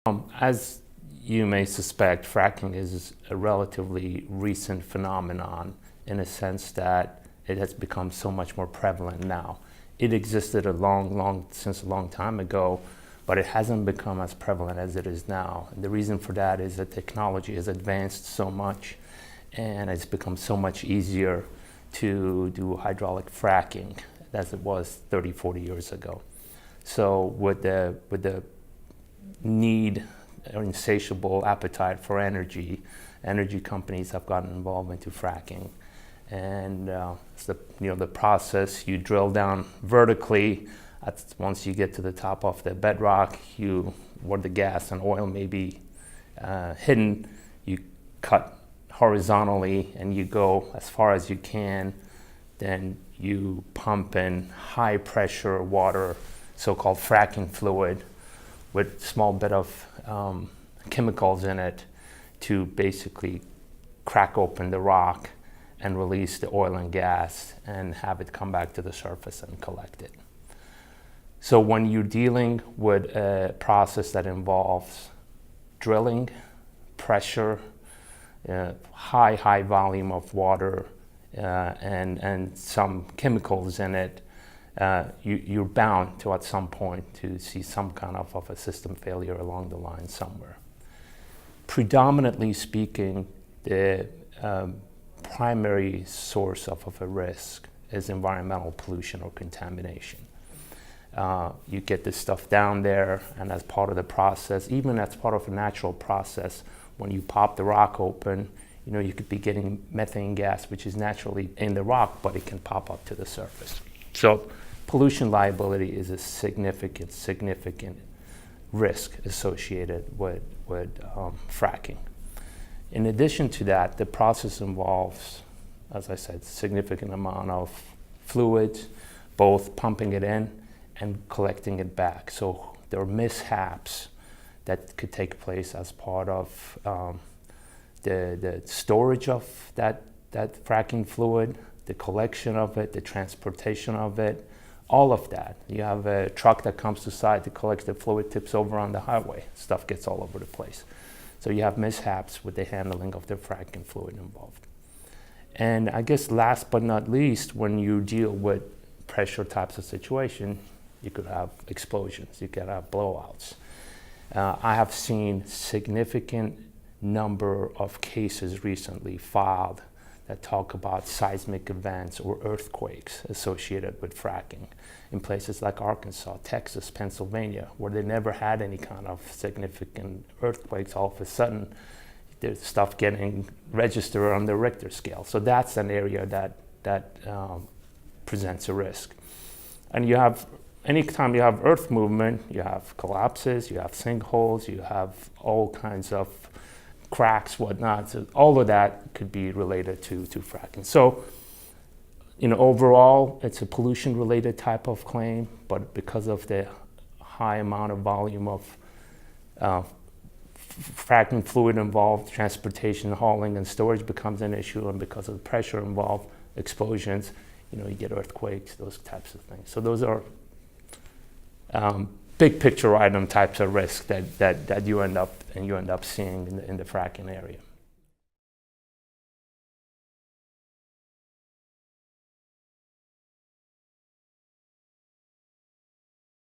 As you may suspect, fracking is a relatively recent phenomenon in a sense that it has become so much more prevalent now. It existed since a long time ago, but it hasn't become as prevalent as it is now. And the reason for that is that technology has advanced so much and it's become so much easier to do hydraulic fracking as it was 30, 40 years ago. So with the need or insatiable appetite for energy companies have gotten involved into fracking. And it's the process. You drill down vertically. Once you get to the top of the bedrock, where the gas and oil may be hidden, you cut horizontally and you go as far as you can. Then you pump in high pressure water, so-called fracking fluid, with small bit of chemicals in it to basically crack open the rock and release the oil and gas and have it come back to the surface and collect it. So when you're dealing with a process that involves drilling, pressure, high volume of water, and some chemicals in it, you're bound to at some point to see some kind of a system failure along the line somewhere. Predominantly speaking, the primary source of a risk is environmental pollution or contamination. You get this stuff down there, and as part of the process, even as part of a natural process, when you pop the rock open, you could be getting methane gas, which is naturally in the rock, but it can pop up to the surface. So pollution liability is a significant risk associated with fracking. In addition to that, the process involves, as I said, significant amount of fluids, both pumping it in and collecting it back. So there are mishaps that could take place as part of the storage of that fracking fluid, the collection of it, the transportation of it, all of that. You have a truck that comes to site to collect the fluid, tips over on the highway. Stuff gets all over the place. So you have mishaps with the handling of the fracking fluid involved. And I guess last but not least, when you deal with pressure types of situation, you could have explosions, you could have blowouts. I have seen significant number of cases recently filed that talk about seismic events or earthquakes associated with fracking in places like Arkansas, Texas, Pennsylvania, where they never had any kind of significant earthquakes. All of a sudden, there's stuff getting registered on the Richter scale. So that's an area that presents a risk. And anytime you have earth movement, you have collapses, you have sinkholes, you have all kinds of cracks, whatnot. So all of that could be related to fracking. So, overall, it's a pollution-related type of claim, but because of the high amount of volume of fracking fluid involved, transportation, hauling, and storage becomes an issue, and because of the pressure involved, explosions, you get earthquakes, those types of things. So those are big picture item types of risk that you end up seeing in the fracking area.